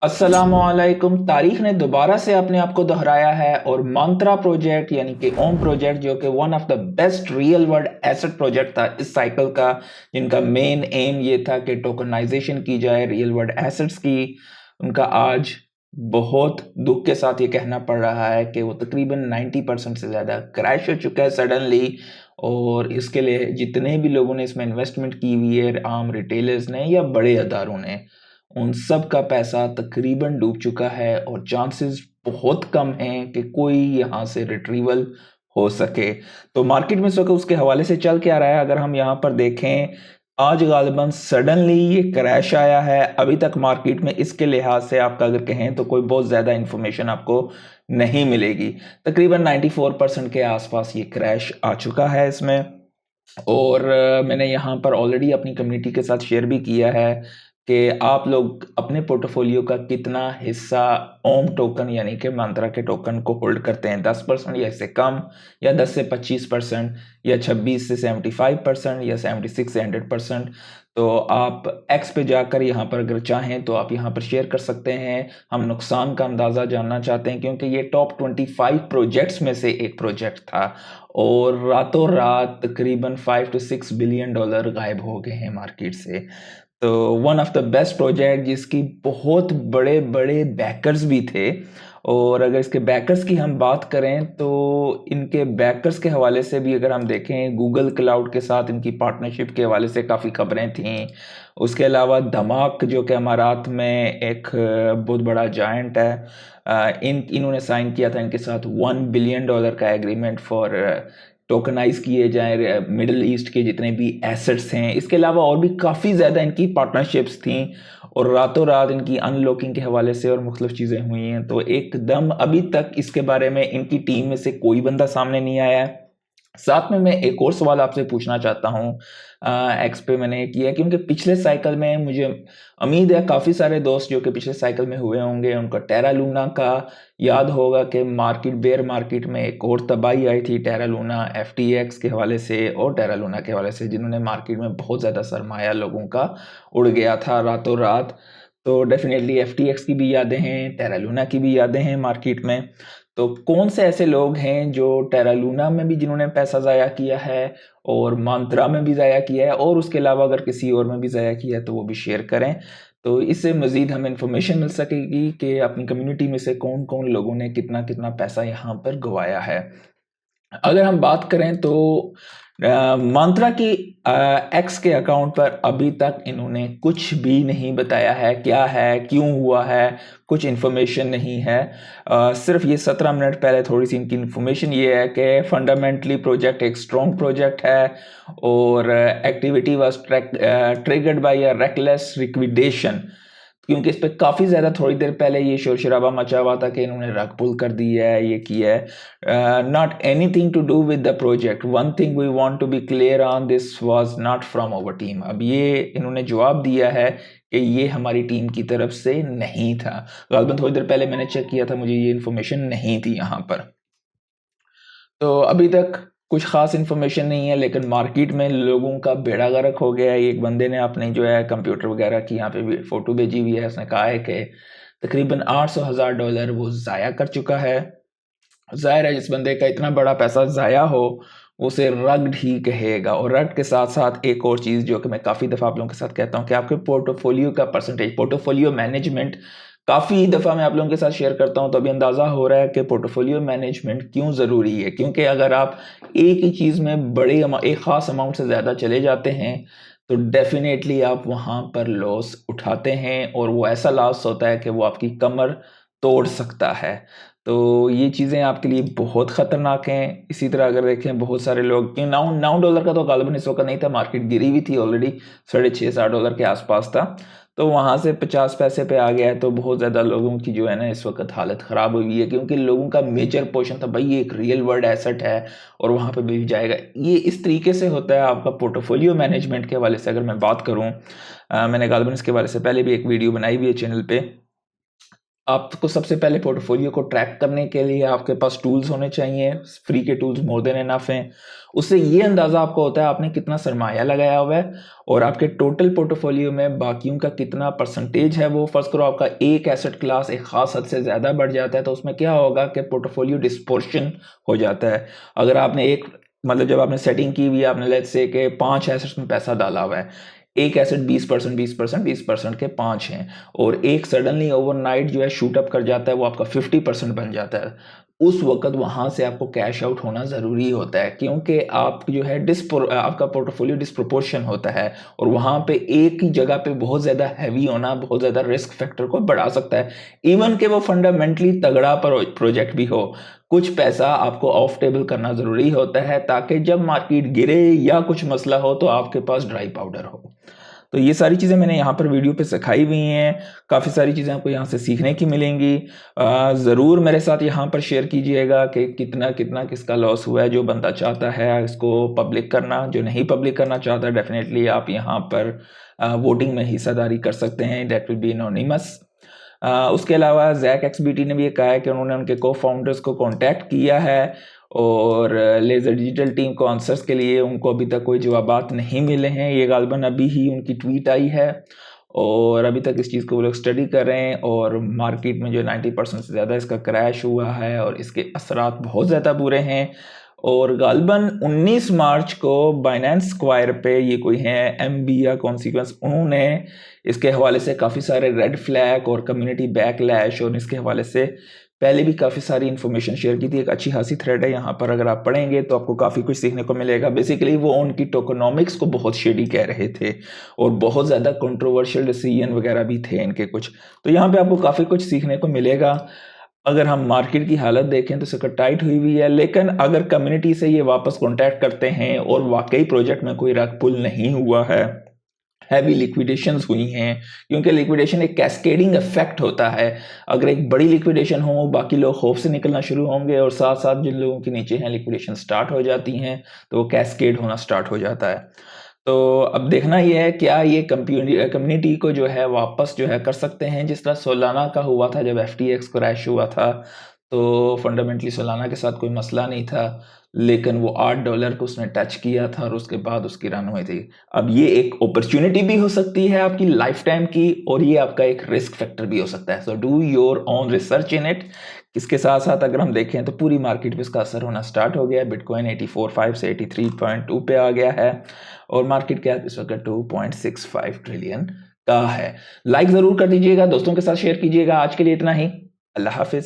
अस्सलामुअलैकुम। तारीख ने दोबारा से अपने आप को दोहराया है और मंत्रा प्रोजेक्ट यानी कि ओम प्रोजेक्ट जो कि one of the best real world asset project था इस साइकिल का, जिनका मेन एम ये था कि टोकनाइजेशन की जाए रियल वर्ल्ड एसेट्स की, उनका आज बहुत दुख के साथ ये कहना पड़ रहा है कि वो तकरीबन 90% से ज़्यादा क्रैश हो चुका है सडनली। और इसके लिए जितने भी लोगों ने इसमें इन्वेस्टमेंट की हुई है, आम रिटेलर्स ने या बड़े अदारों ने, उन सब का पैसा तकरीबन डूब चुका है और चांसेस बहुत कम हैं कि कोई यहाँ से रिट्रीवल हो सके। तो मार्केट में इस वक्त उसके हवाले से चल क्या रहा है, अगर हम यहाँ पर देखें, आज गालिबन सडनली ये क्रैश आया है। अभी तक मार्केट में इसके लिहाज से आपका अगर कहें तो कोई बहुत ज़्यादा इंफॉर्मेशन आपको नहीं मिलेगी। तकरीबन 94% के आसपास ये क्रैश आ चुका है इसमें। और मैंने यहाँ पर ऑलरेडी अपनी कम्युनिटी के साथ शेयर भी किया है कि आप लोग अपने पोर्टफोलियो का कितना हिस्सा ओम टोकन यानी कि मंत्रा के टोकन को होल्ड करते हैं, 10% या इससे कम, या 10 से 25%, या 26 से 75%, या 76 से 100%। तो आप एक्स पे जाकर यहाँ पर अगर चाहें तो आप यहाँ पर शेयर कर सकते हैं। हम नुकसान का अंदाज़ा जानना चाहते हैं क्योंकि ये टॉप 25 प्रोजेक्ट्स में से एक प्रोजेक्ट था और रातों रात तकरीबन 5 to 6 बिलियन डॉलर गायब हो गए हैं मार्केट से। तो one of the best project जिसकी बहुत बड़े बड़े बैकर्स भी थे। और अगर इसके बैकर्स की हम बात करें तो इनके बैकर्स के हवाले से भी अगर हम देखें, गूगल क्लाउड के साथ इनकी पार्टनरशिप के हवाले से काफ़ी खबरें थीं। उसके अलावा धमाक जो कि अमारात में एक बहुत बड़ा जायंट है, इन्होंने साइन किया था इनके साथ $1 बिलियन का एग्रीमेंट फॉर टोकनाइज किए जाए मिडल ईस्ट के जितने भी एसेट्स हैं। इसके अलावा और भी काफ़ी ज़्यादा इनकी पार्टनरशिप्स थी और रातों रात इनकी अनलॉकिंग के हवाले से और मुख्तलिफ चीज़ें हुई हैं। तो एकदम अभी तक इसके बारे में इनकी टीम में से कोई बंदा सामने नहीं आया है। साथ में मैं एक और सवाल आपसे पूछना चाहता हूँ, एक्स पे मैंने किया क्योंकि पिछले साइकिल में मुझे उम्मीद है काफ़ी सारे दोस्त जो कि पिछले साइकिल में हुए होंगे उनको टेरा लूना का याद होगा कि मार्केट बेयर मार्केट में एक और तबाही आई थी टेरा लूना FTX के हवाले से और टेरा लूना के हवाले से, जिन्होंने मार्केट में बहुत ज़्यादा सरमाया लोगों का उड़ गया था रातों रात। तो डेफिनेटली FTX की भी यादें हैं, टेरा लूना की भी यादें हैं मार्केट में। तो कौन से ऐसे लोग हैं जो टेरा लूना में भी जिन्होंने पैसा ज़ाया किया है और मंत्रा में भी ज़ाया किया है, और उसके अलावा अगर किसी और में भी ज़ाया किया है तो वो भी शेयर करें। तो इससे मज़ीद हमें इन्फॉर्मेशन मिल सकेगी कि अपनी कम्युनिटी में से कौन कौन लोगों ने कितना कितना पैसा यहाँ पर गंवाया है। अगर हम बात करें तो मंत्रा की एक्स के अकाउंट पर अभी तक इन्होंने कुछ भी नहीं बताया है, क्या है, क्यों हुआ है, कुछ इन्फॉर्मेशन नहीं है। सिर्फ ये 17 मिनट पहले थोड़ी सी इनकी इन्फॉर्मेशन ये है कि फंडामेंटली प्रोजेक्ट एक स्ट्रॉन्ग प्रोजेक्ट है और activity was triggered by a reckless liquidation, क्योंकि इस पे काफ़ी ज़्यादा थोड़ी देर पहले ये शोर शराबा मचा हुआ था कि इन्होंने रग पुल कर दी है, ये किया है। Not anything to do with the project, one thing we want to be clear on, this was not from our team. अब ये इन्होंने जवाब दिया है कि ये हमारी टीम की तरफ से नहीं था। गालिबन थोड़ी देर पहले मैंने चेक किया था, मुझे ये इन्फॉर्मेशन नहीं थी यहाँ पर। तो अभी तक कुछ खास इन्फॉर्मेशन नहीं है, लेकिन मार्केट में लोगों का बेड़ा गर्क हो गया है। एक बंदे ने अपने जो है कंप्यूटर वगैरह की यहाँ पे भी फोटो भेजी हुई है, उसने कहा है कि तकरीबन $800,000 वो ज़ाया कर चुका है। ज़ाहिर है जिस बंदे का इतना बड़ा पैसा ज़ाया हो उसे रग्ड ही कहेगा। और रग्ड के साथ साथ एक और चीज़ जो कि मैं काफ़ी दफ़ा आप लोगों के साथ कहता हूँ कि आपके पोर्टफोलियो का परसेंटेज, पोर्टफोलियो मैनेजमेंट, काफ़ी दफ़ा मैं आप लोगों के साथ शेयर करता हूँ तो अभी अंदाज़ा हो रहा है कि पोर्टफोलियो मैनेजमेंट क्यों ज़रूरी है। क्योंकि अगर आप एक ही चीज़ में एक ख़ास अमाउंट से ज़्यादा चले जाते हैं तो डेफिनेटली आप वहाँ पर लॉस उठाते हैं और वो ऐसा लॉस होता है कि वो आपकी कमर तोड़ सकता है। तो ये चीज़ें आपके लिए बहुत ख़तरनाक हैं। इसी तरह अगर देखें बहुत सारे लोग कि $9 का तो गालिबन इस वक्त नहीं था, मार्केट गिरी हुई थी ऑलरेडी, $6.5-7 के आसपास था। तो वहाँ से 50 पैसे पे आ गया है। तो बहुत ज़्यादा लोगों की जो है ना इस वक्त हालत ख़राब हुई है क्योंकि लोगों का मेजर पोर्शन था भाई ये एक रियल वर्ल्ड एसेट है और वहाँ पे भी जाएगा। ये इस तरीके से होता है आपका पोर्टफोलियो मैनेजमेंट के हवाले से अगर मैं बात करूँ। मैंने गालिबन इसके बारे से पहले भी एक वीडियो बनाई हुई है चैनल पे। आपको सबसे पहले पोर्टफोलियो को ट्रैक करने के लिए आपके पास टूल्स होने चाहिए। फ्री के टूल्स मोर देन एनफ हैं। उससे ये अंदाज़ा आपको होता है आपने कितना सरमाया लगाया हुआ है और आपके टोटल पोर्टफोलियो में बाकियों का कितना परसेंटेज है। वो फर्स्ट करो आपका एक एसेट क्लास एक खास हद से ज़्यादा बढ़ जाता है तो उसमें क्या होगा कि पोर्टफोलियो डिस्पोर्शन हो जाता है। अगर आपने एक मतलब जब आपने सेटिंग की हुई है, आपने लेट्स से कि 5 एसेट्स में पैसा डाला हुआ है, एक एसेट 20% 20% 20% के 5 हैं और एक सडनली ओवरनाइट जो है शूट अप कर जाता है, वो आपका 50% बन जाता है। उस वक्त वहां से आपको कैश आउट होना ज़रूरी होता है क्योंकि आप जो है आपका पोर्टफोलियो डिस्प्रोपोर्शन होता है और वहां पे एक ही जगह पे बहुत ज़्यादा हैवी होना बहुत ज़्यादा रिस्क फैक्टर को बढ़ा सकता है। इवन के वो फंडामेंटली तगड़ा प्रोजेक्ट भी हो, कुछ पैसा आपको ऑफ टेबल करना ज़रूरी होता है ताकि जब मार्केट गिरे या कुछ मसला हो तो आपके पास ड्राई पाउडर हो। तो ये सारी चीज़ें मैंने यहाँ पर वीडियो पे सिखाई हुई हैं। काफ़ी सारी चीज़ें आपको यहाँ से सीखने की मिलेंगी। ज़रूर मेरे साथ यहाँ पर शेयर कीजिएगा कि कितना कितना किसका लॉस हुआ है। जो बंदा चाहता है इसको पब्लिक करना, जो नहीं पब्लिक करना चाहता डेफिनेटली आप यहाँ पर वोटिंग में हिस्सेदारी कर सकते हैं। That will be anonymous. उसके अलावा जैक एक्सबीटी ने भी ये कहा है कि उन्होंने उनके को फाउंडर्स को कांटेक्ट किया है और लेज़र डिजिटल टीम को आंसर्स के लिए उनको अभी तक कोई जवाबात नहीं मिले हैं। ये गालबन अभी ही उनकी ट्वीट आई है और अभी तक इस चीज़ को वो लोग स्टडी कर रहे हैं और मार्केट में जो 90% से ज़्यादा इसका क्रैश हुआ है और इसके असरात बहुत ज़्यादा बुरे हैं। और गालबन 19 मार्च को बाइनेंस स्क्वायर पे ये कोई हैं एमबी या कॉन्सिक्वेंस, उन्होंने इसके हवाले से काफ़ी सारे रेड फ्लैग और कम्युनिटी बैकलैश और इसके हवाले से पहले भी काफ़ी सारी इन्फॉर्मेशन शेयर की थी। एक अच्छी खासी थ्रेड है यहाँ पर, अगर आप पढ़ेंगे तो आपको काफ़ी कुछ सीखने को मिलेगा। बेसिकली वो उनकी टोकोनॉमिक्स को बहुत शेडी कह रहे थे और बहुत ज़्यादा कंट्रोवर्शियल डिसीजन वगैरह भी थे इनके कुछ। तो यहाँ पे आपको काफ़ी कुछ सीखने को मिलेगा। अगर हम मार्केट की हालत देखें तो सकर टाइट हुई हुई है, लेकिन अगर कम्युनिटी से ये वापस कॉन्टैक्ट करते हैं और वाकई प्रोजेक्ट में कोई रग पुल नहीं हुआ है, हैवी लिक्विडेशंस हुई हैं, क्योंकि लिक्विडेशन एक कैस्केडिंग इफेक्ट होता है। अगर एक बड़ी लिक्विडेशन हो बाकी लोग खौफ से निकलना शुरू होंगे और साथ साथ जिन लोगों के नीचे हैं लिक्विडेशन स्टार्ट हो जाती हैं तो वो कैस्केड होना स्टार्ट हो जाता है। तो अब देखना ये है क्या ये कम्युनिटी को जो है वापस जो है कर सकते हैं जिस तरह सोलाना का हुआ था जब FTX क्रैश हुआ था। तो फंडामेंटली सोलाना के साथ कोई मसला नहीं था, लेकिन वो $8 को उसने टच किया था और उसके बाद उसकी रन हुई थी। अब ये एक अपॉर्चुनिटी भी हो सकती है आपकी लाइफ टाइम की और ये आपका एक रिस्क फैक्टर भी हो सकता है। So do your own research in it. इसके साथ साथ अगर हम देखें तो पूरी मार्केट पे इसका असर होना स्टार्ट हो गया है। बिटकॉइन 84.5 से 83.2 पे आ गया है और मार्केट कैप इस वक्त 2.65 ट्रिलियन का है। लाइक जरूर कर दीजिएगा, दोस्तों के साथ शेयर कीजिएगा। आज के लिए इतना ही। अल्लाह हाफिज।